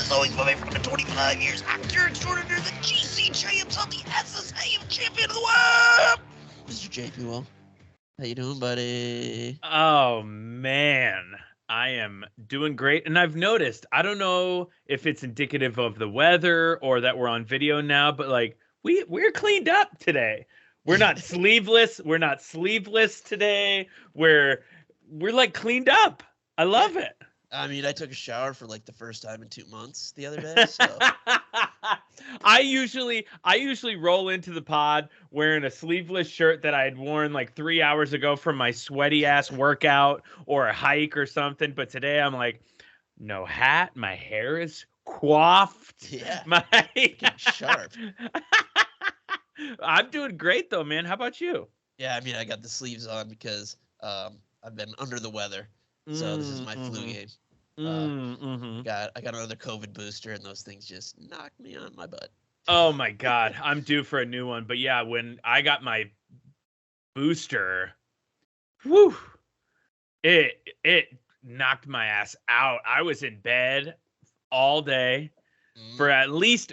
As always, my way from the 25 years, actor extraordinaire, the GC champs on the SSA champion of the world, Mr. JP Will. How you doing, buddy? Oh, man. I am doing great. And I've noticed, I don't know if it's indicative of the weather or that we're on video now, but like we're cleaned up today. We're not sleeveless. We're not sleeveless today. We're like cleaned up. I love it. I mean, I took a shower for like the first time in 2 months the other day. So I usually roll into the pod wearing a sleeveless shirt that I had worn like 3 hours ago from my sweaty ass workout or a hike or something. But today I'm like, no hat, my hair is coiffed. yeah, My getting sharp. I'm doing great though, man. How about you? Yeah, I mean, I got the sleeves on because I've been under the weather. So this is my flu game. I got another COVID booster, and those things just knocked me on my butt. Oh my God, I'm due for a new one. But yeah, when I got my booster, whew, it knocked my ass out. I was in bed all day for at least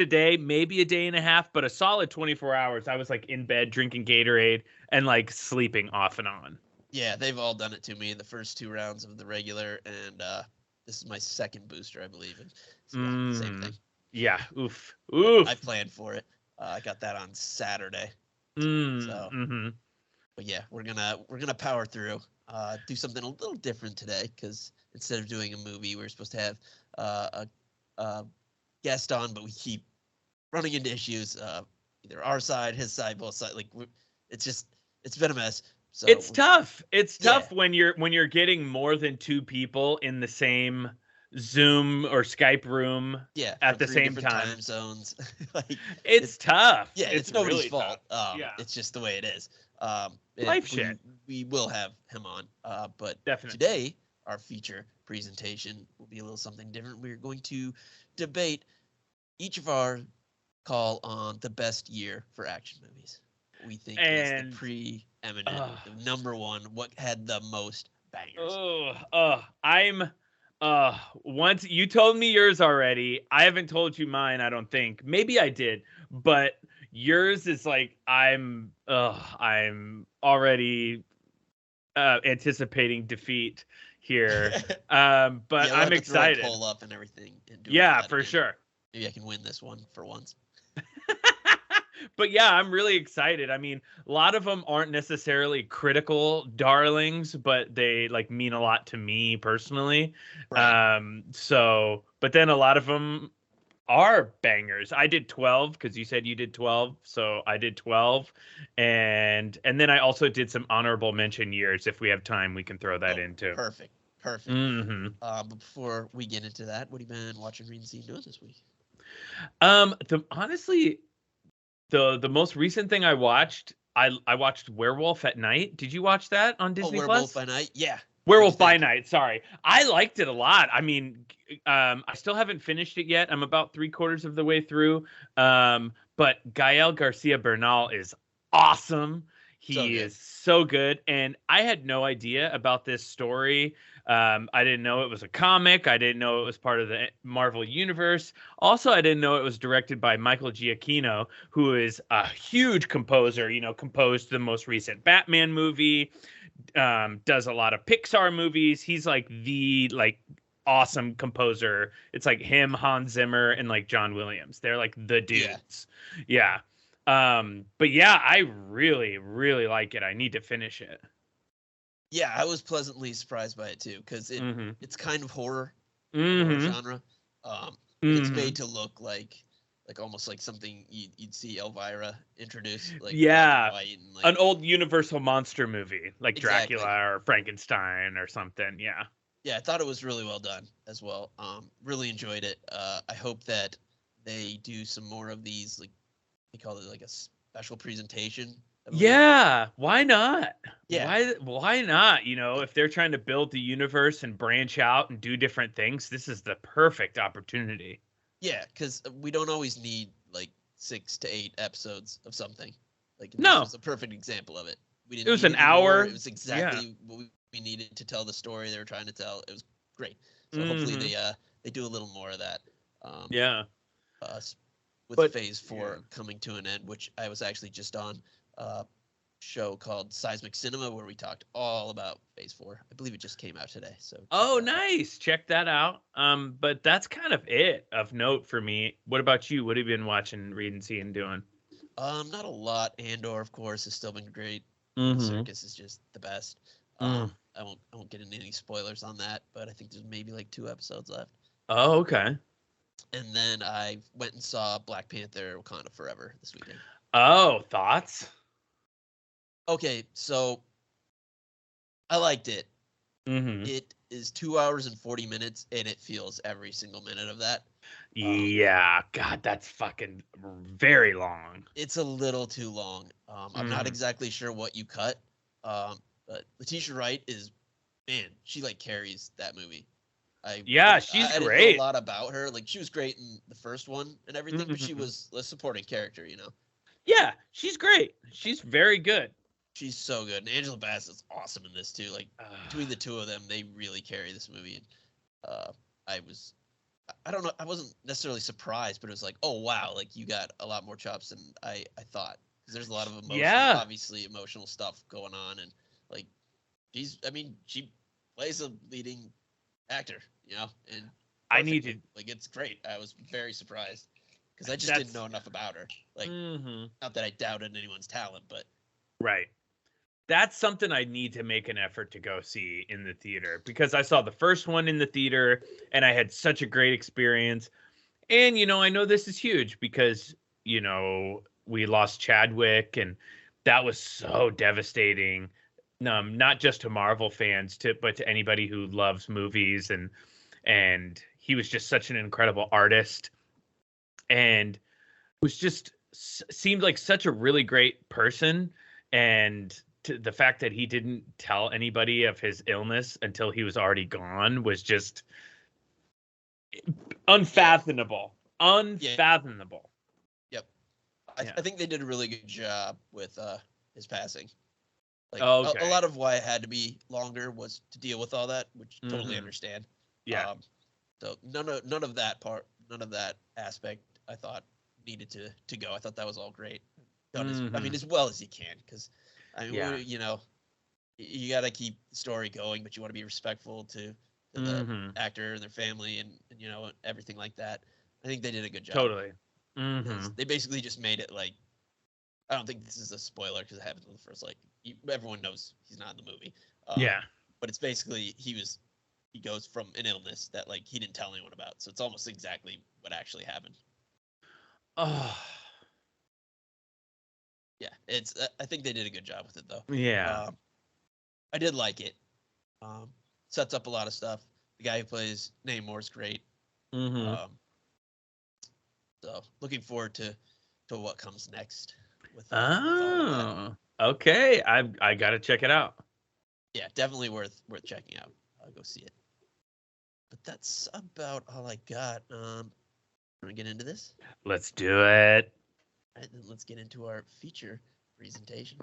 a day, maybe a day and a half, but a solid 24 hours. I was like in bed drinking Gatorade and like sleeping off and on. Yeah, they've all done it to me the first 2 rounds of the regular, and this is my second booster, I believe. And so, yeah, same thing. Yeah, oof. I planned for it. I got that on Saturday. But yeah, we're gonna power through. Do something a little different today because instead of doing a movie, we're supposed to have a guest on, but we keep running into issues. Either our side, his side, both sides. Like it's been a mess. So it's tough. It's tough when you're getting more than 2 people in the same Zoom or Skype room at the same time zones. Like it's tough. Yeah, it's nobody's really fault. It's just the way it is. Life shit. We will have him on. But definitely today our feature presentation will be a little something different. We're going to debate each of our call on the best year for action movies. We think is the preeminent, the number one, what had the most bangers. I'm once you told me yours already. I haven't told you mine, I don't think. Maybe I did, but yours is like I'm already anticipating defeat here. But we'll I'm excited. Pull up and everything. And for sure. Maybe I can win this one for once. But yeah, I'm really excited. I mean, a lot of them aren't necessarily critical darlings, but they like mean a lot to me personally. Right. But then a lot of them are bangers. I did 12 because you said you did 12, so I did 12, and then I also did some honorable mention years. If we have time, we can throw that in too. Perfect. But before we get into that, what have you been watching, reading, seeing, doing this week? Honestly, the most recent thing I watched, I watched Werewolf at Night. Did you watch that on Disney Plus? Werewolf by Night, yeah. Werewolf by Night, sorry. I liked it a lot. I mean, I still haven't finished it yet. I'm about 3/4 of the way through. But Gael Garcia Bernal is awesome. He is so good. And I had no idea about this story. I didn't know it was a comic. I didn't know it was part of the Marvel Universe. Also, I didn't know it was directed by Michael Giacchino, who is a huge composer, composed the most recent Batman movie, does a lot of Pixar movies. He's like the awesome composer. It's like him, Hans Zimmer, and like John Williams. They're like the dudes. Yeah. But yeah, I really, really like it. I need to finish it. Yeah, I was pleasantly surprised by it too, because it's kind of horror genre. It's made to look like almost like something you'd see Elvira introduce. An old Universal monster movie, like Dracula or Frankenstein or something. Yeah. Yeah, I thought it was really well done as well. Really enjoyed it. I hope that they do some more of these, like they call it like a special presentation. Yeah, why not? Yeah, why not? If they're trying to build the universe and branch out and do different things, this is the perfect opportunity. Yeah, because we don't always need like 6 to 8 episodes of something. Like this was a perfect example of it. It was an hour. It was exactly what we needed to tell the story they were trying to tell. It was great. So hopefully they do a little more of that. Yeah. Uh, with But Phase 4 coming to an end, which I was actually just on a show called Seismic Cinema where we talked all about Phase 4. I believe it just came out today. So oh, nice. Check that out. But that's kind of it of note for me. What about you? What have you been watching, reading, seeing, doing? Not a lot. Andor, of course, has still been great. The Mm-hmm. circus is just the best. Mm. I won't get into any spoilers on that, but I think there's maybe like 2 episodes left. Oh, okay. And then I went and saw Black Panther: Wakanda Forever this weekend. Oh, thoughts? Okay, so I liked it. Mm-hmm. It is 2 hours and 40 minutes, and it feels every single minute of that. Yeah, God, that's fucking very long. It's a little too long. I'm not exactly sure what you cut, but Letitia Wright is, man, she like carries that movie. She's I didn't know a great. lot about her. Like she was great in the first one and everything, but she was a supporting character, you know. Yeah, she's great. She's very good. She's so good. And Angela Bassett's awesome in this too. Like between the two of them, they really carry this movie. And I don't know, I wasn't necessarily surprised, but it was like, oh wow, like you got a lot more chops than I thought. Because there's a lot of obviously emotional stuff going on, and like she plays a leading actor, you know, and I need to like it's great. I was very surprised because I just didn't know enough about her. Like, not that I doubted anyone's talent, but right. That's something I need to make an effort to go see in the theater because I saw the first one in the theater and I had such a great experience. And, I know this is huge because, we lost Chadwick and that was so devastating. Not just to Marvel fans, but to anybody who loves movies. And he was just such an incredible artist and was just seemed like such a really great person. And the fact that he didn't tell anybody of his illness until he was already gone was just unfathomable. Unfathomable. Yep. I think they did a really good job with his passing. Like okay. a lot of why it had to be longer was to deal with all that, which totally understand. Yeah. So none of that aspect I thought needed to go. I thought that was all great. Done as well as you can, because you got to keep the story going, but you want to be respectful to the actor and their family and everything like that. I think they did a good job. Totally. They basically just made it like, I don't think this is a spoiler because it happened in the first, everyone knows he's not in the movie. But it's basically he goes from an illness that he didn't tell anyone about. So it's almost exactly what actually happened. Oh. Yeah, I think they did a good job with it though. Yeah. I did like it. Sets up a lot of stuff. The guy who plays Namor's great. So looking forward to what comes next. With okay. I gotta check it out. Yeah, definitely worth checking out. I'll go see it. But that's about all I got. Want to get into this? Let's do it. All right, then let's get into our feature presentation.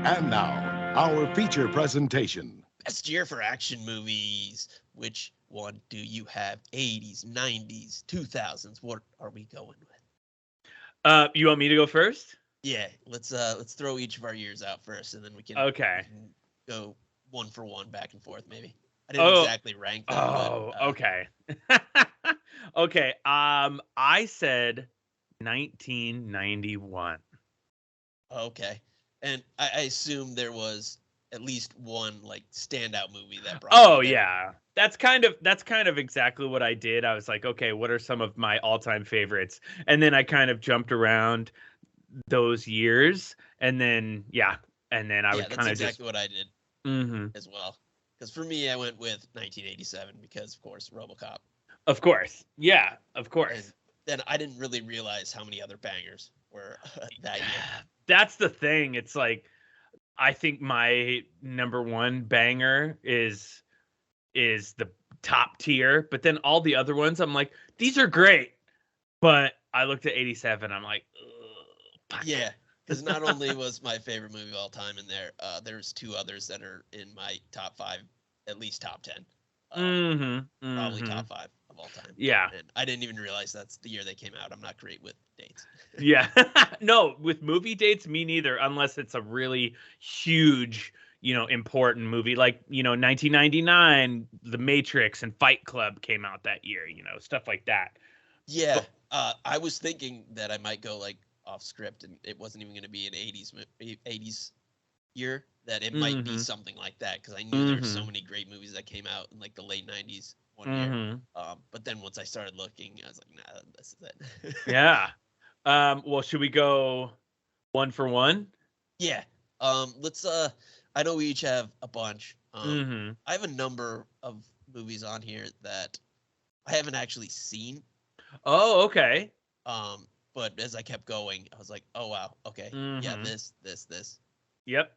And now, our feature presentation. Best year for action movies. Which one do you have? 80s, 90s, 2000s? What are we going with? You want me to go first? Yeah, let's throw each of our years out first, and then we can go one for one back and forth. Maybe I didn't exactly rank them. Okay. Okay. I said 1991. Okay, and I assume there was at least one standout movie that brought. Oh yeah, that's kind of exactly what I did. I was like, okay, what are some of my all-time favorites? And then I kind of jumped around those years, and then I would kind of exactly what I did as well. Because for me, I went with 1987 because, of course, RoboCop. Of course, yeah, of course. And then I didn't really realize how many other bangers were that year. That's the thing. It's like, I think my number one banger is the top tier, but then all the other ones, I'm like, these are great, But I looked at 87. I'm like, ugh, fuck. Yeah, because not only was my favorite movie of all time in there, there's two others that are in my top 5, at least top 10. Probably top 5 of all time. Yeah. And I didn't even realize that's the year they came out. I'm not great with dates. Yeah. No, with movie dates, me neither, unless it's a really huge, important movie like, 1999, The Matrix and Fight Club came out that year, stuff like that. Yeah. I was thinking that I might go like off script and it wasn't even going to be an 80s year, that it might be something like that, because I knew there were so many great movies that came out in like the late 90s one year. But then once I started looking, I was like, nah, this is it. Yeah. Well, should we go one for one? Yeah. Let's I know we each have a bunch. I have a number of movies on here that I haven't actually seen. Oh, okay. But as I kept going, I was like, oh wow, okay. Yeah, this. Yep.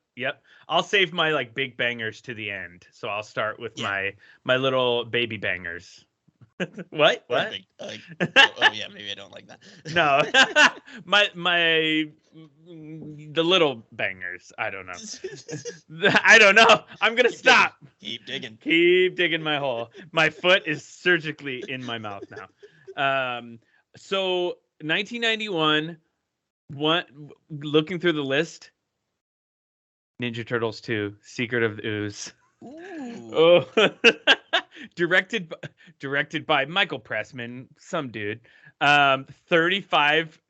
I'll save my like big bangers to the end. So I'll start with my little baby bangers. What? Perfect. Oh yeah, maybe I don't like that. No. The little bangers. I don't know. I don't know. I'm going to stop. Keep digging. Keep digging my hole. My foot is surgically in my mouth now. So 1991, looking through the list, Ninja Turtles 2, Secret of the Ooze. Ooh. Oh. Directed by Michael Pressman, some dude. 35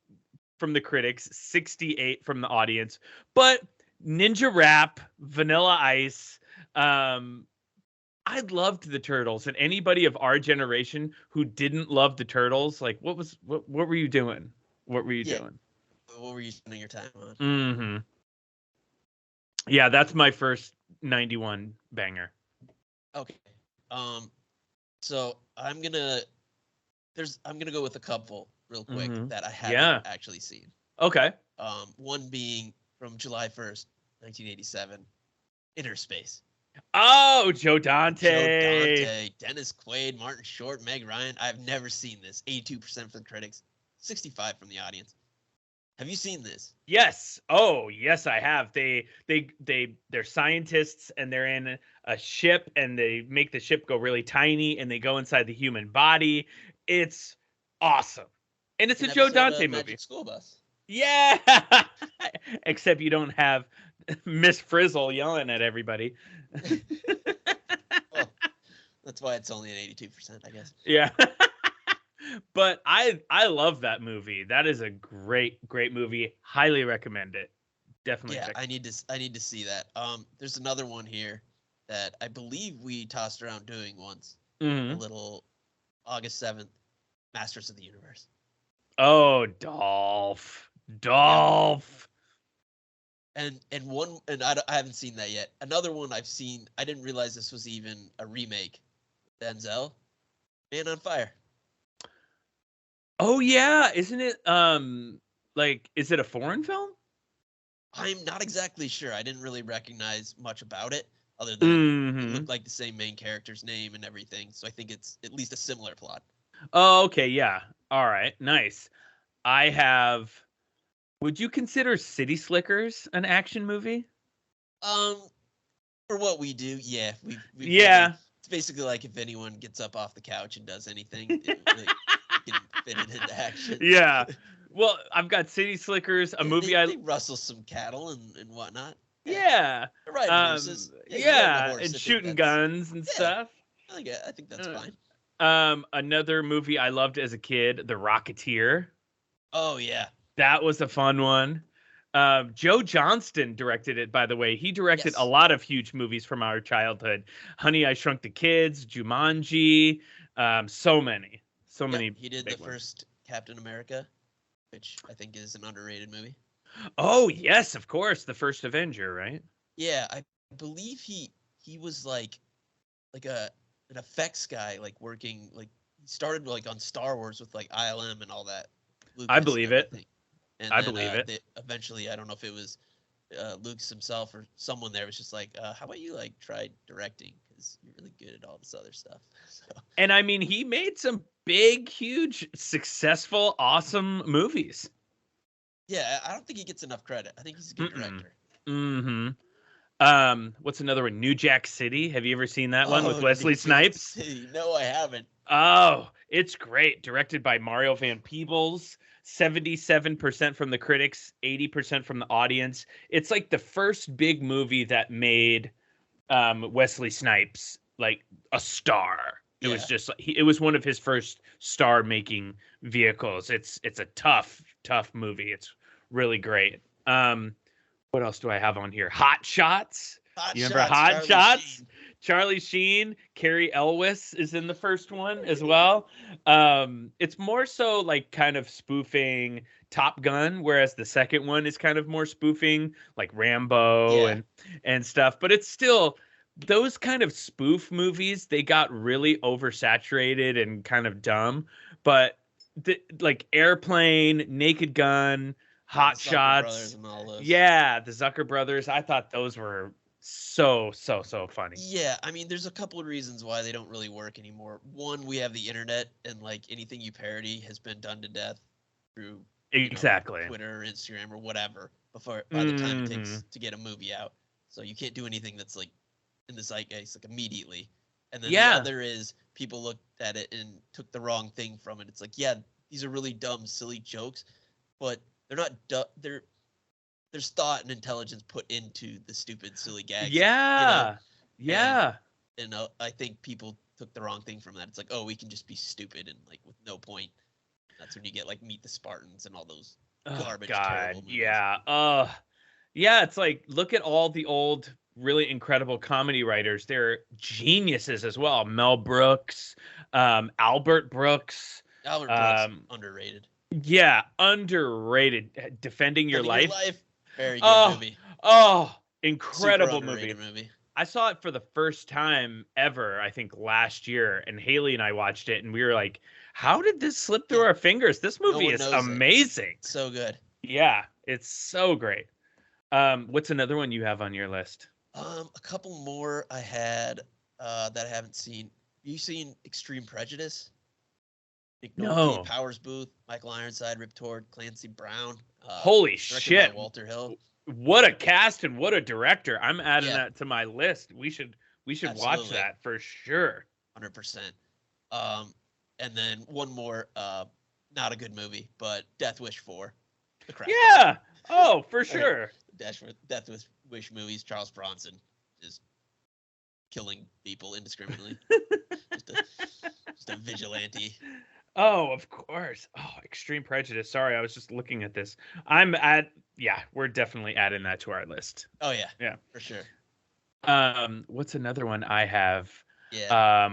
from the critics, 68 from the audience. But Ninja Rap, Vanilla Ice, I loved the Turtles, and anybody of our generation who didn't love the Turtles, like what were you doing? What were you doing? What were you spending your time on? Yeah, that's my first 91 banger. Okay. So I'm gonna go with a couple real quick that I haven't actually seen. Okay. One being from July 1st, 1987, Inner Space. Oh, Joe Dante, Dennis Quaid, Martin Short, Meg Ryan. I've never seen this. 82% from the critics, 65 from the audience. Have you seen this? Yes. Oh, yes, I have. They're scientists and they're in a ship and they make the ship go really tiny and they go inside the human body. It's awesome. And it's a Joe Dante movie. Magic School Bus. Yeah. Except you don't have Miss Frizzle yelling at everybody. Well, that's why it's only an 82%, I guess. Yeah. But I love that movie. That is a great movie. Highly recommend it. Definitely. Yeah, I need to see that. There's another one here that I believe we tossed around doing once. A little August 7th, Masters of the Universe. Oh, Dolph. Yeah. And I haven't seen that yet. Another one I've seen, I didn't realize this was even a remake. Denzel, Man on Fire. Oh yeah, isn't it is it a foreign film? I'm not exactly sure. I didn't really recognize much about it other than it looked like the same main character's name and everything. So I think it's at least a similar plot. Oh, okay, yeah. All right, nice. Would you consider City Slickers an action movie? For what we do, yeah. Yeah. It's basically like if anyone gets up off the couch and does anything, it really can fit it into action. Yeah. Well, I've got City Slickers, a movie they rustle some cattle and whatnot. Yeah. Riding horses. Yeah, and shooting guns and stuff. I think that's fine. Another movie I loved as a kid, The Rocketeer. Oh yeah. That was a fun one. Joe Johnston directed it, by the way. He directed a lot of huge movies from our childhood. Honey, I Shrunk the Kids, Jumanji, so many. He did the first Captain America, which I think is an underrated movie. Oh, yes, of course. The first Avenger, right? Yeah, I believe he was like an effects guy, like working, like he started like on Star Wars with like ILM and all that. Lucas, I believe it. And I believe it. Eventually, I don't know if it was Lucas himself or someone there was just like, how about you like try directing, because you're really good at all this other stuff. So. And I mean, he made some big, huge, successful, awesome movies. Yeah, I don't think he gets enough credit. I think he's a good director. What's another one? New Jack City. Have you ever seen that one with Oh, Wesley New Jack Snipes? City. No, I haven't. Oh, it's great. Directed by Mario Van Peebles. 77% from the critics, 80% from the audience. It's like the first big movie that made Wesley Snipes like a star. It was just it was one of his first star making vehicles. It's a tough movie. It's really great. What else do I have on here? Hot Shots. You remember Hot Shots? Charlie Sheen, Carrie Elwes is in the first one as well. It's more so like kind of spoofing Top Gun, whereas the second one is kind of more spoofing like Rambo and stuff. But it's still those kind of spoof movies. They got really oversaturated and kind of dumb. But like Airplane, Naked Gun, Hot Shots, the Zucker Brothers. I thought those were so funny. Yeah, I mean, there's a couple of reasons why they don't really work anymore. One, we have the internet, and like anything you parody has been done to death through Twitter or Instagram or whatever by the time it takes to get a movie out. So you can't do anything that's like in the zeitgeist like immediately. And then the other is people looked at it and took the wrong thing from it. It's like, yeah, these are really dumb, silly jokes, but they're not there's thought and intelligence put into the stupid, silly gags. Yeah. And I think people took the wrong thing from that. It's like, oh, we can just be stupid and like with no point. That's when you get like Meet the Spartans and all those garbage, terrible movies. Yeah, it's like, look at all the old, really incredible comedy writers. They're geniuses as well. Mel Brooks, Albert Brooks. Albert Brooks, underrated. Yeah, underrated. Defending Your Life. Very good movie. Oh, incredible movie. I saw it for the first time ever, I think last year, and Haley and I watched it, and we were like, how did this slip through our fingers? This movie is amazing. So good. Yeah, it's so great. What's another one you have on your list? A couple more I had that I haven't seen. Have you seen Extreme Prejudice? No. Powers Booth, Michael Ironside, Rip Torn, Clancy Brown. Holy shit! Walter Hill. What a cast and what a director! I'm adding that to my list. We should watch that for sure. 100%. And then one more, not a good movie, but Death Wish 4. The Crash. Yeah. Oh, for sure. Death Wish movies. Charles Bronson just killing people indiscriminately. just a vigilante. Oh, of course. Oh, Extreme Prejudice. Sorry, I was just looking at this. We're definitely adding that to our list. Oh yeah. Yeah. For sure. What's another one I have? Yeah.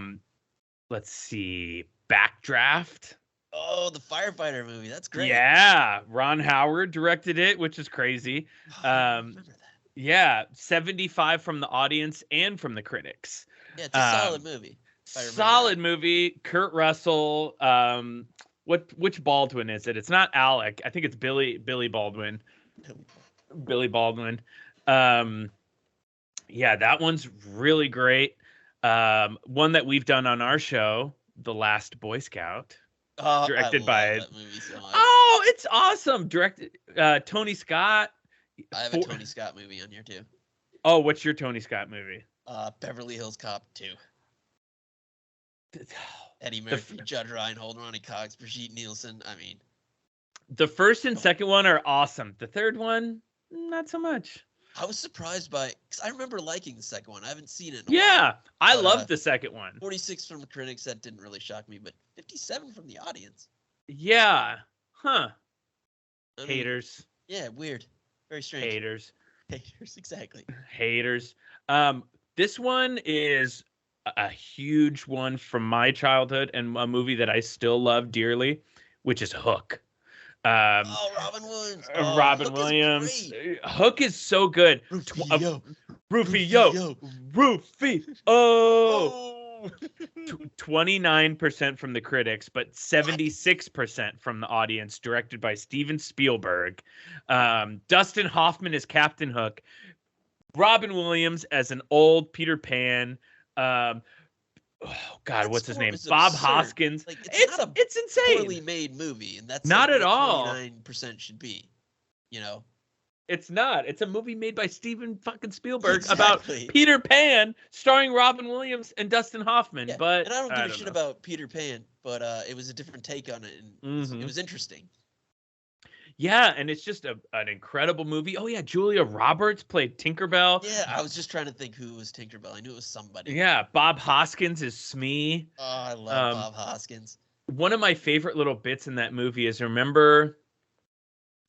Let's see. Backdraft. Oh, the firefighter movie. That's great. Yeah. Ron Howard directed it, which is crazy. I remember that. Yeah. 75 from the audience and from the critics. Yeah, it's a solid movie. Solid movie. Kurt Russell. Which Baldwin is it? It's not Alec. I think it's Billy Baldwin. Billy Baldwin. Yeah, that one's really great. One that we've done on our show, The Last Boy Scout. Directed by that movie so much. Oh, it's awesome. Directed Tony Scott. I have a Tony Scott movie on here too. Oh, what's your Tony Scott movie? Beverly Hills Cop 2. Eddie Murphy, Judd Reinhold, Ronnie Cox, Brigitte Nielsen. I mean, the first and second one are awesome. The third one, not so much. I was surprised because I remember liking the second one. I haven't seen it. I loved the second one. 46 from the critics. That didn't really shock me, but 57 from the audience. Yeah. Huh. I mean, haters. Yeah, weird. Very strange. Haters, exactly. Haters. This one is a huge one from my childhood and a movie that I still love dearly, which is Hook. Robin Williams. Robin Williams. Hook is so good. Rufio. 29% from the critics, but 76% from the audience. Directed by Steven Spielberg. Dustin Hoffman is Captain Hook. Robin Williams as an old Peter Pan. oh God, what's his name? It's Bob absurd. Hoskins. Like It's insane. poorly made movie, and that's Not like at all. 29% should be. You know. It's not. It's a movie made by Steven fucking Spielberg Exactly. about Peter Pan, starring Robin Williams and Dustin Hoffman. Yeah. But And I don't give a know. shit about Peter Pan, but it was a different take on it, and it was interesting. Yeah, and it's just an incredible movie. Oh yeah, Julia Roberts played Tinkerbell. Yeah, I was just trying to think who was Tinkerbell. I knew it was somebody. Yeah, Bob Hoskins is Smee. Oh, I love Bob Hoskins. One of my favorite little bits in that movie is, remember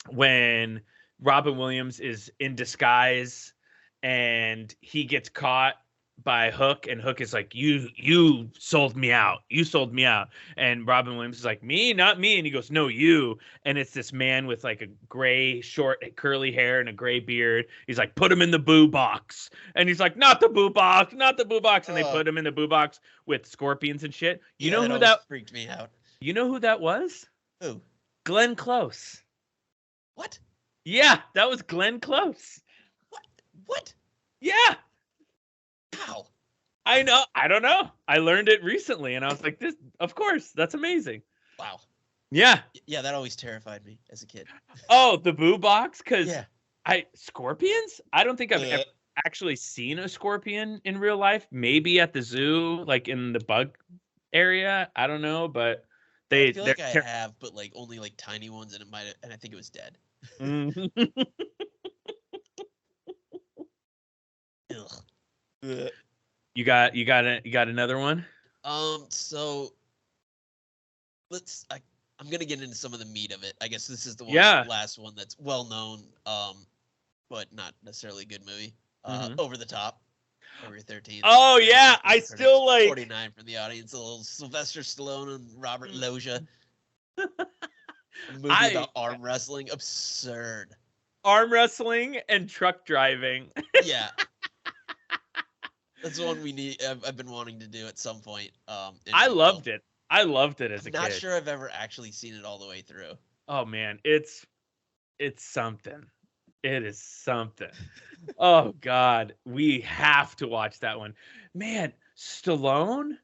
when Robin Williams is in disguise and he gets caught by Hook, and Hook is like, you sold me out. You sold me out. And Robin Williams is like, me, not me. And he goes, no, you. And it's this man with like a gray, short, curly hair and a gray beard. He's like, put him in the boo box. And he's like, not the boo box, not the boo box. And they put him in the boo box with scorpions and shit. You know who that freaked me out? You know who that was? Who? Glenn Close. What? Yeah, that was Glenn Close. What? Yeah. How? I know. I don't know. I learned it recently, and I was like, "This, of course, that's amazing." Wow. Yeah. Yeah, that always terrified me as a kid. Oh, the boo box, because yeah. Scorpions. I don't think I've ever actually seen a scorpion in real life. Maybe at the zoo, like in the bug area. I don't know, but I feel like I have, but like only like tiny ones, and I think it was dead. Ugh. You got another one? So I'm gonna get into some of the meat of it. I guess this is the last one that's well known, but not necessarily a good movie. Over the Top, February 13th. Oh yeah, I still like 49 from the audience. A little Sylvester Stallone and Robert Loggia. A movie about arm wrestling. Absurd. Arm wrestling and truck driving. Yeah. That's one we need. I've been wanting to do at some point. I loved it. I loved it as a kid. Not sure I've ever actually seen it all the way through. Oh man, it's something. It is something. Oh God, we have to watch that one. Man, Stallone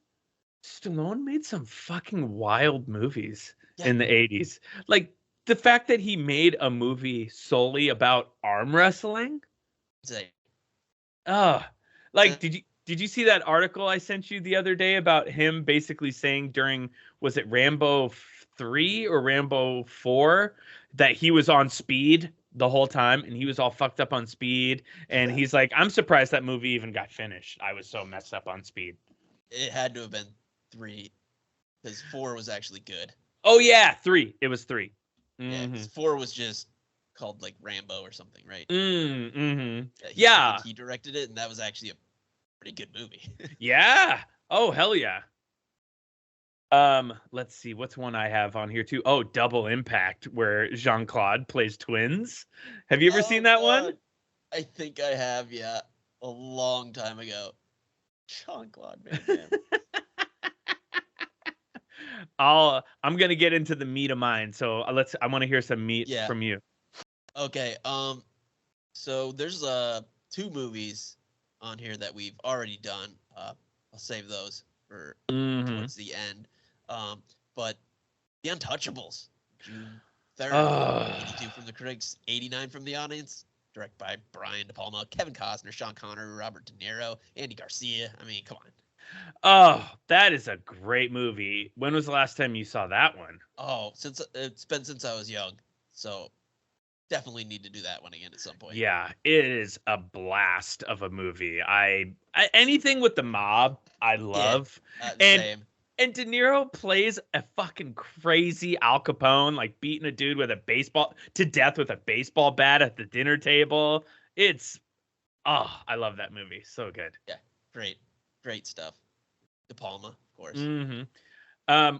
made some fucking wild movies in the 80s. Like the fact that he made a movie solely about arm wrestling. Like, did you see that article I sent you the other day about him basically saying during, was it Rambo 3 or Rambo 4, that he was on speed the whole time and he was all fucked up on speed, and he's like, I'm surprised that movie even got finished. I was so messed up on speed. It had to have been 3, because 4 was actually good. Oh yeah, 3. It was 3. Yeah, 4 was just called like Rambo or something, right? Yeah. He directed it, and that was actually a pretty good movie. Yeah. Oh hell yeah. Let's see, what's one I have on here too? Oh, Double Impact, where Jean-Claude plays twins. Have you ever seen that one? I think I have, yeah. A long time ago. Jean-Claude Van Damme. I'm gonna get into the meat of mine, so I want to hear some meat from you. Okay, so there's 2 movies on here that we've already done. I'll save those for towards the end. But The Untouchables, June 3rd, 82 from the critics, 89 from the audience. Directed by Brian De Palma, Kevin Costner, Sean Connery, Robert De Niro, Andy Garcia. I mean, come on. Oh, that is a great movie. When was the last time you saw that one? Oh, it's been since I was young, so definitely need to do that one again at some point. Yeah, it is a blast of a movie. I anything with the mob, I love. Same. And De Niro plays a fucking crazy Al Capone, like beating a dude with a baseball to death with a baseball bat at the dinner table. I love that movie. So good. Yeah, great stuff. De Palma, of course.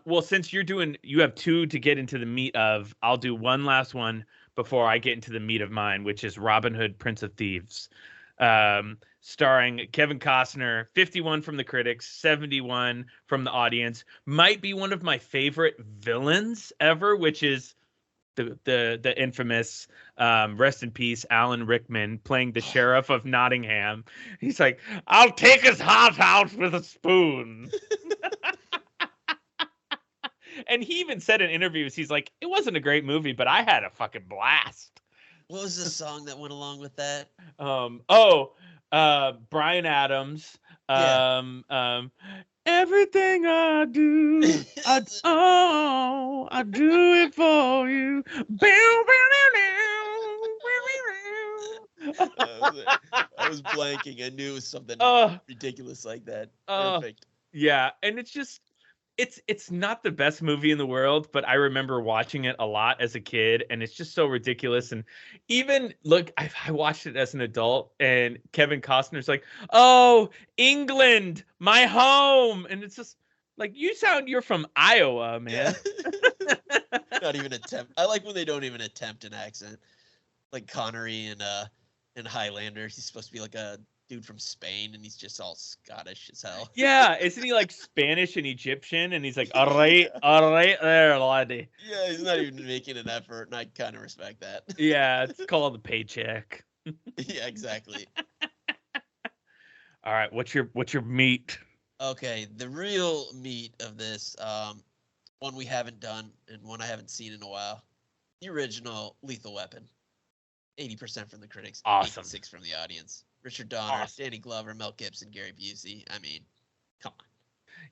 Well, since you have 2 to get into the meat of, I'll do one last one before I get into the meat of mine, which is Robin Hood, Prince of Thieves. Starring Kevin Costner, 51 from the critics, 71 from the audience. Might be one of my favorite villains ever, which is the infamous rest in peace Alan Rickman playing the sheriff of Nottingham. He's like, I'll take his heart out with a spoon. And he even said in interviews, he's like, it wasn't a great movie, but I had a fucking blast. What was the song that went along with that? Bryan Adams. Yeah. Everything I do, I do it for you. I was blanking. I knew it was something ridiculous like that. Perfect. Yeah, and it's just it's not the best movie in the world, but I remember watching it a lot as a kid, and it's just so ridiculous. And even look, I watched it as an adult, and Kevin Costner's like, "Oh, England, my home," and it's just like, you're from Iowa, man. Yeah. Not even attempt. I like when they don't even attempt an accent, like Connery in Highlander. He's supposed to be like a dude from Spain, and he's just all Scottish as hell. Yeah, isn't he like Spanish and Egyptian? And he's like, all right there, laddie. Yeah, he's not even making an effort, and I kind of respect that. Yeah, it's called a paycheck. Yeah, exactly. All right, what's your meat? Okay, the real meat of this, one we haven't done and one I haven't seen in a while. The original Lethal Weapon. 80% from the critics, awesome. 86% from the audience. Richard Donner, Awesome. Danny Glover, Mel Gibson, Gary Busey. I mean, come on.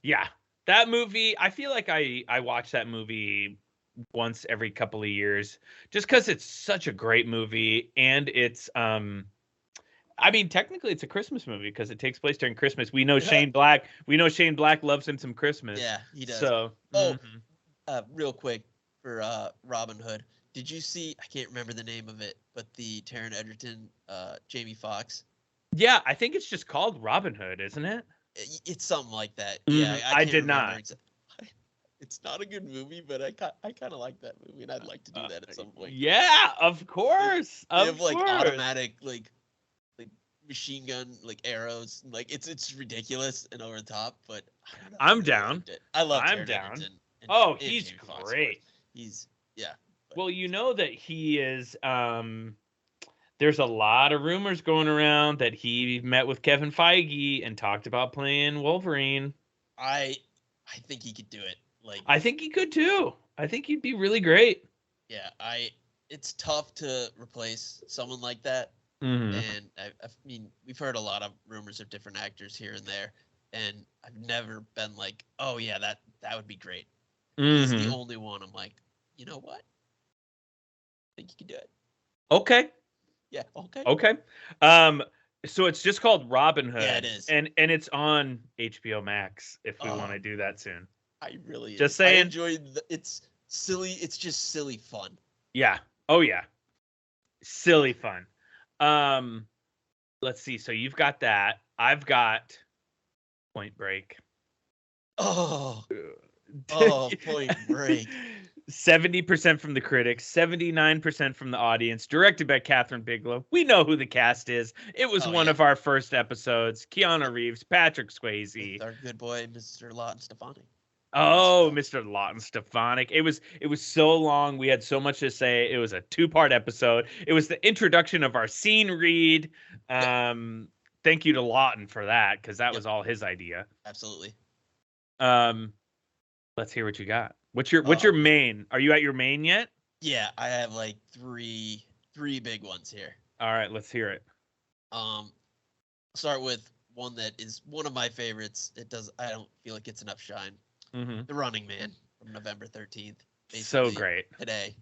Yeah, that movie. I feel like I watch that movie once every couple of years, just because it's such a great movie, and it's I mean, technically, it's a Christmas movie because it takes place during Christmas. We know Shane Black. We know Shane Black loves him some Christmas. Yeah, he does. So, real quick for Robin Hood. Did you see? I can't remember the name of it, but the Taron Egerton, Jamie Foxx. Yeah, I think it's just called Robin Hood, isn't it? It's something like that. Yeah, I can't did remember not. It's not a good movie, but I kind of like that movie, and I'd like to do that at some point. Yeah, of course. They have like automatic like machine gun like arrows, like it's ridiculous and over the top, but I don't know, I'm down. I love. I'm Taron down. Egerton and He's Jamie Foxx, great. He's yeah. But. Well, you know that he is. There's a lot of rumors going around that he met with Kevin Feige and talked about playing Wolverine. I think he could do it. Like I think he could too. I think he'd be really great. Yeah, it's tough to replace someone like that. Mm-hmm. And I mean, we've heard a lot of rumors of different actors here and there, and I've never been like, oh yeah, that would be great. Mm-hmm. He's the only one. I'm like, you know what? I think you can do it. Okay. Yeah. Okay. Okay. So it's just called Robin Hood. Yeah, it is. And it's on HBO Max if we want to do that soon. I really just saying. I enjoyed it's silly. It's just silly fun. Yeah. Oh yeah. Silly fun. Let's see. So you've got that. I've got Point Break. Oh, Point Break. 70% from the critics, 79% from the audience, directed by Catherine Bigelow. We know who the cast is. It was one of our first episodes. Keanu Reeves, Patrick Swayze. With our good boy, Mr. Lawton Stefanik. Oh, Mr. Lawton Stefanik. It was so long. We had so much to say. It was a 2-part episode. It was the introduction of our scene read. Thank you to Lawton for that, because that was all his idea. Absolutely. Let's hear what you got. What's your main? Are you at your main yet? Yeah, I have like three big ones here. All right, let's hear it. Start with one that is one of my favorites. I don't feel it gets enough shine. Mm-hmm. The Running Man from November 13th. So great. Today,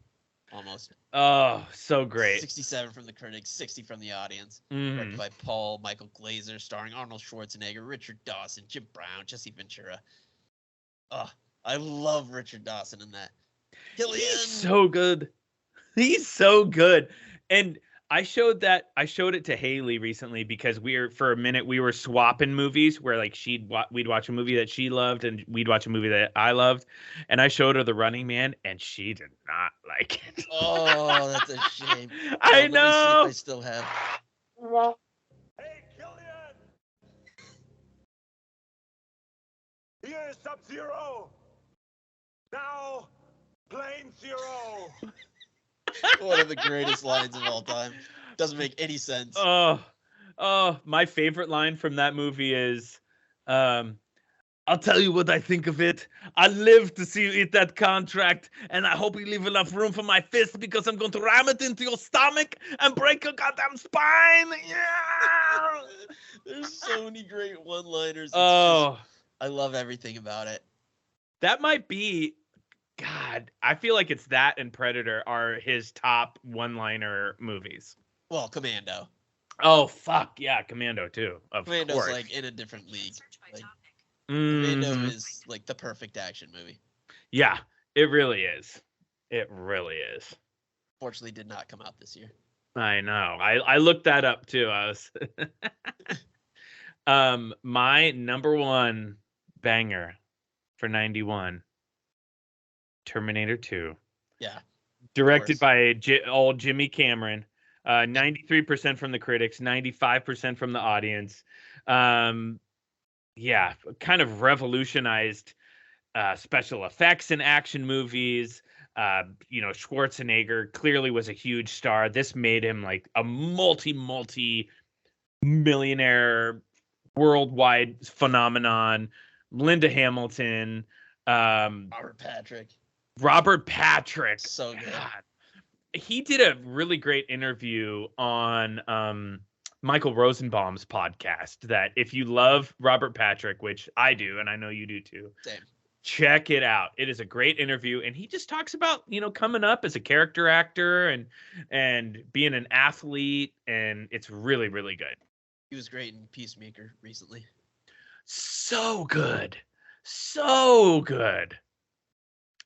almost. Oh, so great. 67 from the critics, 60 from the audience. Mm-hmm. Directed by Paul Michael Glazer, starring Arnold Schwarzenegger, Richard Dawson, Jim Brown, Jesse Ventura. I love Richard Dawson in that. He's so good. He's so good. And I showed it to Haley recently because for a minute we were swapping movies where like we'd watch a movie that she loved and we'd watch a movie that I loved, and I showed her The Running Man and she did not like it. Oh, that's a shame. I know. Let me see if I still have. Hey, Killian! Here is Sub-Zero. Now, Plane Zero. One of the greatest lines of all time. Doesn't make any sense. Oh, my favorite line from that movie is, I'll tell you what I think of it. I live to see you eat that contract, and I hope you leave enough room for my fist because I'm going to ram it into your stomach and break your goddamn spine. Yeah. There's so many great one-liners. Oh, I love everything about it. that might be, God, I feel like it's that and Predator are his top one-liner movies. Well, Commando. Oh, fuck. Yeah, Commando, too. Of Commando's course. like in a different league. Like, Commando Mhm. is like the perfect action movie. Yeah, it really is. It really is. Fortunately, did not come out this year. I know. I looked that up too. I was my number one banger for 91, Terminator 2. Yeah. Directed by old Jimmy Cameron. 93% from the critics, 95% from the audience. Yeah, kind of revolutionized special effects in action movies. Schwarzenegger clearly was a huge star. This made him like a multi millionaire worldwide phenomenon. Linda Hamilton, Robert Patrick. So good. God. He did a really great interview on Michael Rosenbaum's podcast that if you love Robert Patrick, which I do, and I know you do too. Same. Check it out. It is a great interview, and he just talks about coming up as a character actor and being an athlete, and it's really really good. He was great in Peacemaker recently. So good, so good.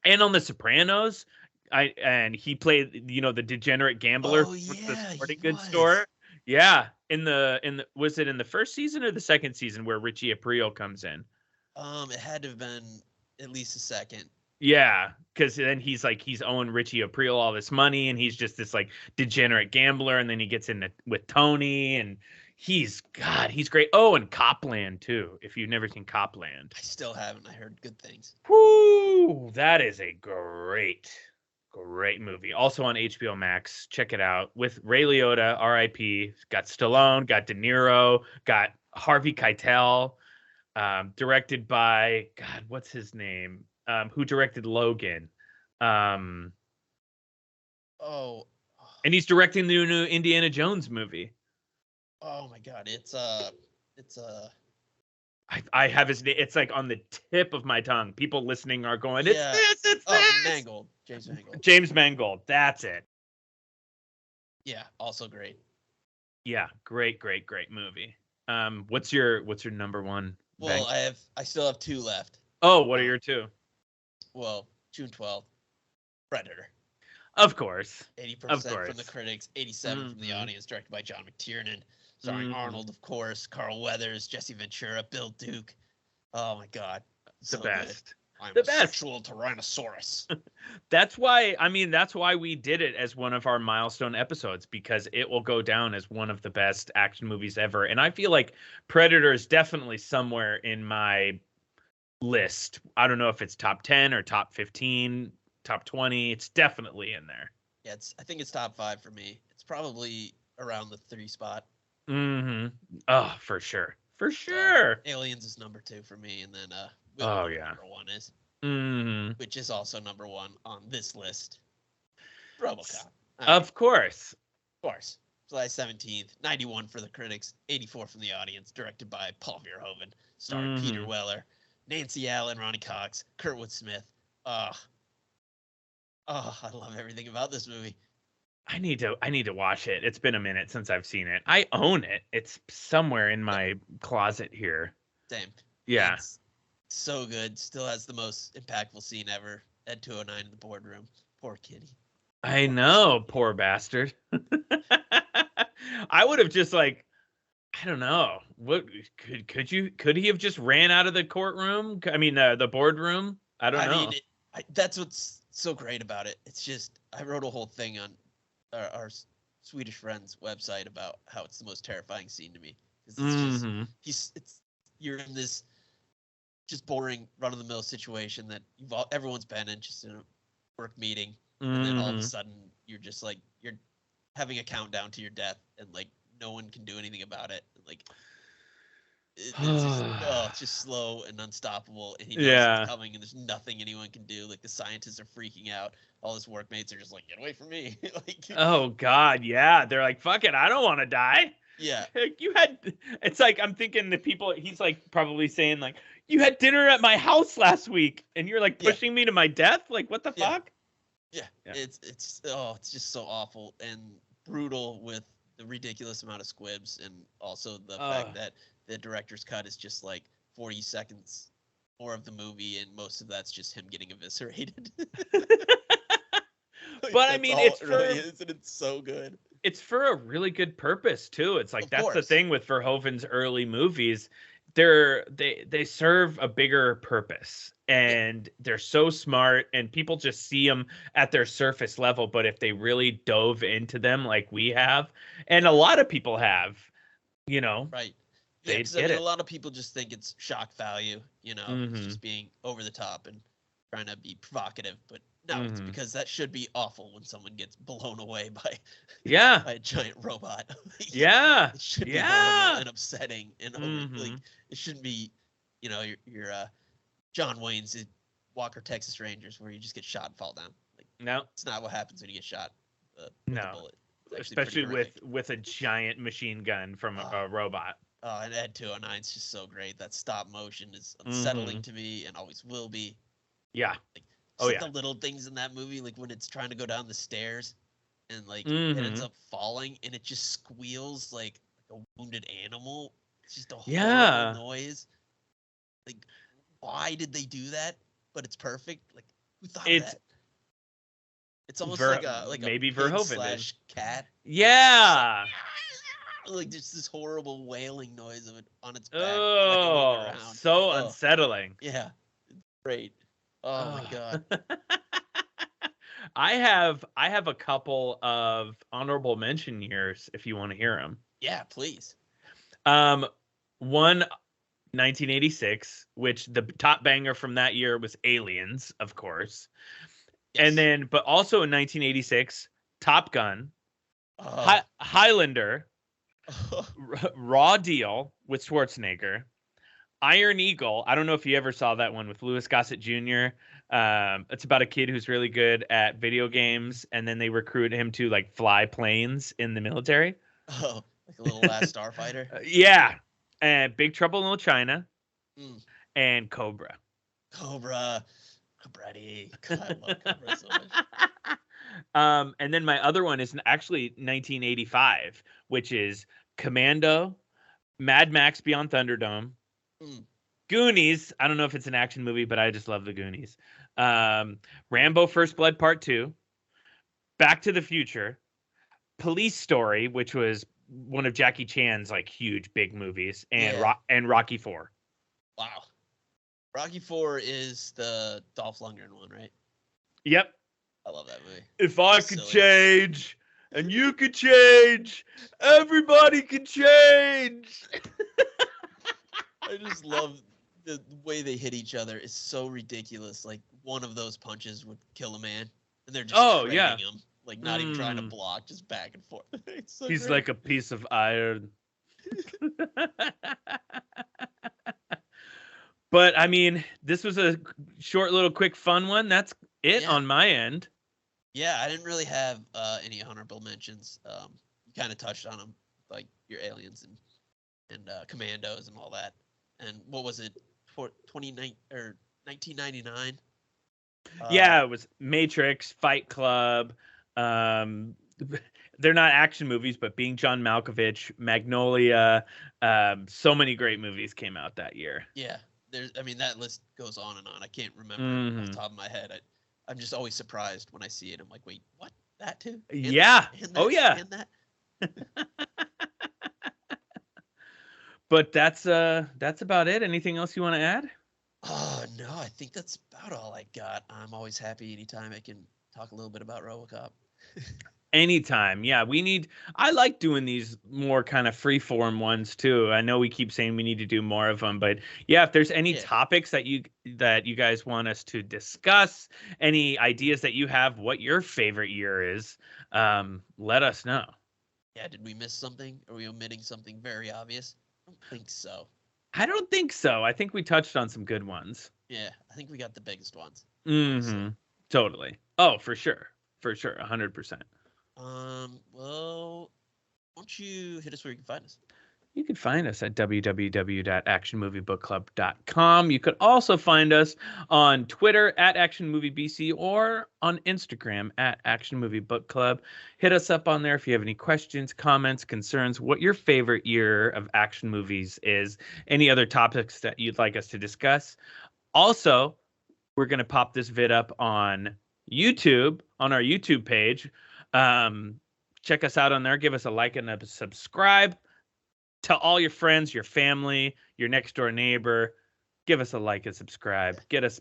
And on The Sopranos, he played the degenerate gambler Oh, for the yeah, sporting he goods was. store. Yeah, was it in the first season or the second season where Richie Aprile comes in? It had to have been at least the second. Yeah, because then he's owing Richie Aprile all this money, and he's just this like degenerate gambler, and then he gets in with Tony, and he's great. Oh, and Copland too. If you've never seen Copland, I still haven't. I heard good things. whoo, that is a great movie. Also on HBO Max. Check it out with Ray Liotta, R.I.P. Got Stallone, got De Niro, got Harvey Keitel. Directed by God, what's his name? Who directed Logan? And he's directing the new Indiana Jones movie. Oh my God, it's I have his name. It's like on the tip of my tongue. People listening are going, yeah. It's this. Mangold. James Mangold. James Mangold. That's it. Yeah, also great. Yeah, great movie. What's your number one? Well, I still have two left. Oh, what are your two? Well, June 12th, Predator. Of course. 80% from the critics, 87 from the audience, directed by John McTiernan, starring Arnold, of course, Carl Weathers, Jesse Ventura, Bill Duke. Oh my God. The best. Good. I'm the a best. sexual Tyrannosaurus. That's why we did it as one of our milestone episodes, because it will go down as one of the best action movies ever. And I feel like Predator is definitely somewhere in my list. I don't know if it's top 10 or top 15, top 20. It's definitely in there. Yeah, I think it's top 5 for me. It's probably around the 3 spot. Mm-hmm. Oh, for sure. For sure. Aliens is number 2 for me, and then number 1 is. Mm-hmm. Which is also number 1 on this list. RoboCop. Of course. Of course. July 17th, 91 for the critics, 84 from the audience, directed by Paul Verhoeven, starring Peter Weller, Nancy Allen, Ronnie Cox, Kurtwood Smith. I love everything about this movie. I need to watch it. It's been a minute since I've seen it. I own it. It's somewhere in my closet here. Same. Yeah. It's so good. Still has the most impactful scene ever. Ed 209 in the boardroom. Poor kitty. I know, poor bastard. I would have just I don't know. What could he have just ran out of the courtroom? I mean, the boardroom. I don't know. That's what's so great about it. It's just I wrote a whole thing on our Swedish friend's website about how it's the most terrifying scene to me. It's you're in this just boring run of the mill situation that everyone's been in, just in a work meeting, and then all of a sudden you're just like you're having a countdown to your death, and like no one can do anything about it. Like it's just slow and unstoppable, and he knows Yeah. it's coming, and there's nothing anyone can do. Like the scientists are freaking out. All his workmates are just like, get away from me. Like, Oh God, yeah. They're like, fuck it, I don't want to die. yeah, It's like I'm thinking the people he's like probably saying like, you had dinner at my house last week and you're like Yeah. pushing me to my death? Like what the Yeah. fuck? yeah. Yeah. It's just so awful and brutal with the ridiculous amount of squibs, and also the fact that the director's cut is just like 40 seconds more of the movie, and most of that's just him getting eviscerated. But I mean, it really is, and it's so good. It's for a really good purpose too. It's like Of that's the course. thing with Verhoeven's early movies. They serve a bigger purpose, and they're so smart, and people just see them at their surface level. But if they really dove into them like we have, and a lot of people have, you know, Right. Yeah, they'd 'cause, get I mean, it. a lot of people just think it's shock value, you know, it's Mhm. just being over the top and trying to be provocative. But no, it's Mhm. because that should be awful when someone gets blown away by Yeah, by a giant robot. yeah, It should be yeah. horrible and upsetting, and like Mhm. it shouldn't be, you know, your John Wayne's Walker Texas Rangers where you just get shot and fall down. Like No, it's not what happens when you get shot with a no. bullet. It's actually pretty Especially horrific. with a giant machine gun from a robot. Oh, and Ed 209 is just so great. That stop motion is unsettling to me and always will be. Yeah. Like, Oh, like yeah. the little things in that movie, like when it's trying to go down the stairs and like it ends Mhm. up falling and it just squeals like a wounded animal. It's just a Yeah. horrible noise. Like, why did they do that? But it's perfect. Like, who thought of It's that? It's almost like maybe a pig Verhoeven is. / cat. Yeah. Like just this horrible wailing noise of it on its back flipping Oh, around. so Oh, unsettling. yeah, it's great. Oh my god. I have a couple of honorable mention years if you want to hear them. Yeah, please. One 1986, which the top banger from that year was Aliens, of course. Yes. And then but also in 1986, Top Gun, Oh. Highlander, Raw Deal with Schwarzenegger, Iron Eagle. I don't know if you ever saw that one with Louis Gossett Jr. It's about a kid who's really good at video games, and then they recruit him to like fly planes in the military. Oh, like a little Last Starfighter. Yeah, and Big Trouble in Little China, and Cobra. Cobra. Cabrati. God, I love Cobra so much. And then my other one is actually 1985, which is Commando, Mad Max Beyond Thunderdome, Goonies. I don't know if it's an action movie, but I just love the Goonies. Rambo First Blood Part 2, Back to the Future, Police Story, which was one of Jackie Chan's like huge big movies, and and Rocky 4. Wow. Rocky 4 is the Dolph Lundgren one, right? Yep. I love that movie. If I could change and you could change, everybody could change. I just love the way they hit each other. It's so ridiculous. Like one of those punches would kill a man, and they're just trading him, like not even trying to block, just back and forth. So he's great. like a piece of iron. But I mean, this was a short, little, quick, fun one. That's it on my end. Yeah, I didn't really have any honorable mentions. You kind of touched on them, like your aliens and commandos and all that. And what was it, 1999? Yeah, it was Matrix, Fight Club. They're not action movies, but Being John Malkovich, Magnolia. So many great movies came out that year. Yeah. I mean, that list goes on and on. I can't remember off the top of my head. I'm just always surprised when I see it. I'm like, wait, what? That too? And yeah. That, oh yeah. And that. But that's about it. Anything else you want to add? Oh no, I think that's about all I got. I'm always happy anytime I can talk a little bit about RoboCop. Anytime. Yeah, I like doing these more kind of free form ones too. I know we keep saying we need to do more of them, but yeah, if there's any topics that you guys want us to discuss, any ideas that you have, what your favorite year is, let us know. Yeah, did we miss something? Are we omitting something very obvious? I don't think so. I don't think so. I think we touched on some good ones. Yeah, I think we got the biggest ones. Mm-hmm. Totally. Oh, for sure. For sure. 100%. Well, why don't you hit us where you can find us? You can find us at www.actionmoviebookclub.com. You could also find us on Twitter at ActionMovieBC or on Instagram at ActionMovieBookClub. Hit us up on there if you have any questions, comments, concerns, what your favorite year of action movies is, any other topics that you'd like us to discuss. Also, we're going to pop this vid up on YouTube, on our YouTube page. Check us out on there. Give us a like and a subscribe. Tell all your friends, your family, your next door neighbor. Give us a like and subscribe. Get us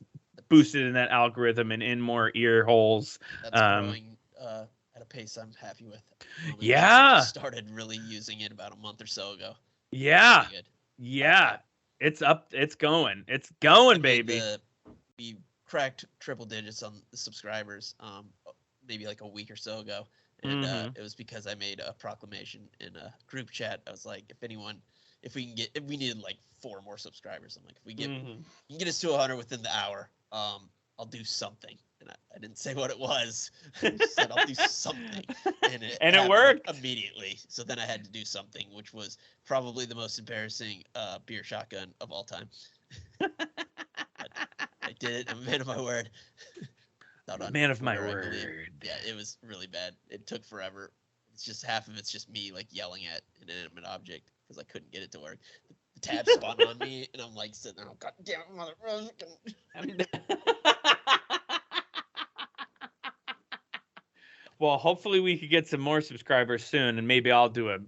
boosted in that algorithm and in more ear holes. That's growing at a pace I'm happy with. Yeah. Started really using it about a month or so ago. Yeah. Really good. Yeah. It's up. It's going. It's going, baby. We cracked triple digits on the subscribers maybe like a week or so ago. And it was because I made a proclamation in a group chat. I was like, if we needed like 4 more subscribers. I'm like, if we get, you can get us to 100 within the hour, I'll do something. And I didn't say what it was. I said I'll do something. And it worked immediately. So then I had to do something, which was probably the most embarrassing beer shotgun of all time. I did it. I'm a man of my word. Man of my word. Yeah, it was really bad. It took forever. It's just half of it's just me like yelling at an inanimate object because I couldn't get it to work. The tab spun on me, and I'm like sitting there, oh, God damn it, mother. Well, hopefully we could get some more subscribers soon, and maybe I'll do a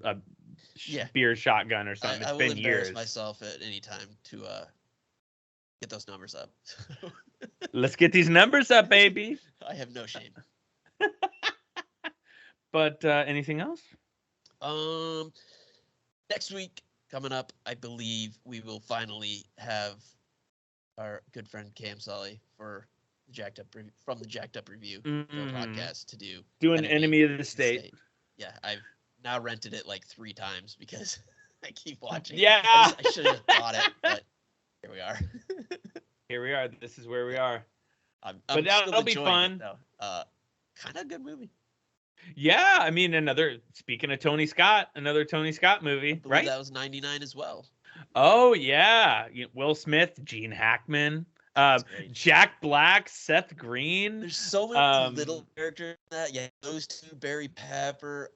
beer shotgun or something. It's been years. I will embarrass myself at any time to get those numbers up. Let's get these numbers up, baby. I have no shame. But anything else? Next week coming up, I believe we will finally have our good friend Cam Sully from the Jacked Up Review podcast to do an Enemy of the State. Yeah, I've now rented it like 3 times because I keep watching. Yeah, I should have bought it, but here we are. Here we are. This is where we are. But that'll be fun. Kind of good movie. Yeah, I mean, speaking of Tony Scott, another Tony Scott movie, right? That was 99 as well. Oh, yeah. Will Smith, Gene Hackman, Jack Black, Seth Green. There's so many little characters in that. Yeah, those 2, Barry Pepper,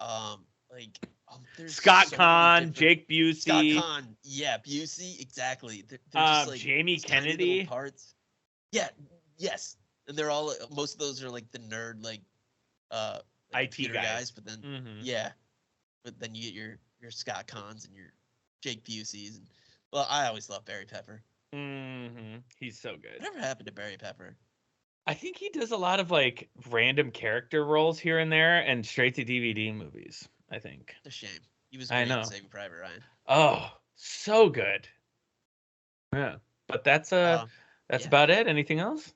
there's Scott Conn, Jake Busey. Scott Conn, yeah, Busey, exactly. They're just like Jamie Kennedy. Parts. Yeah, yes. And they're all, most of those are like the nerd, IT guys. But then, but then you get your Scott Conns and your Jake Buseys. And, well, I always love Barry Pepper. He's so good. Whatever happened to Barry Pepper? I think he does a lot of like random character roles here and there and straight to DVD movies, I think. It's a shame. He was great in Saving Private Ryan. Oh, so good. Yeah. But that's about it. Anything else?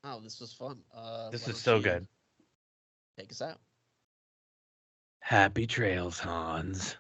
Oh, this was fun. This was so good. Take us out. Happy trails, Hans.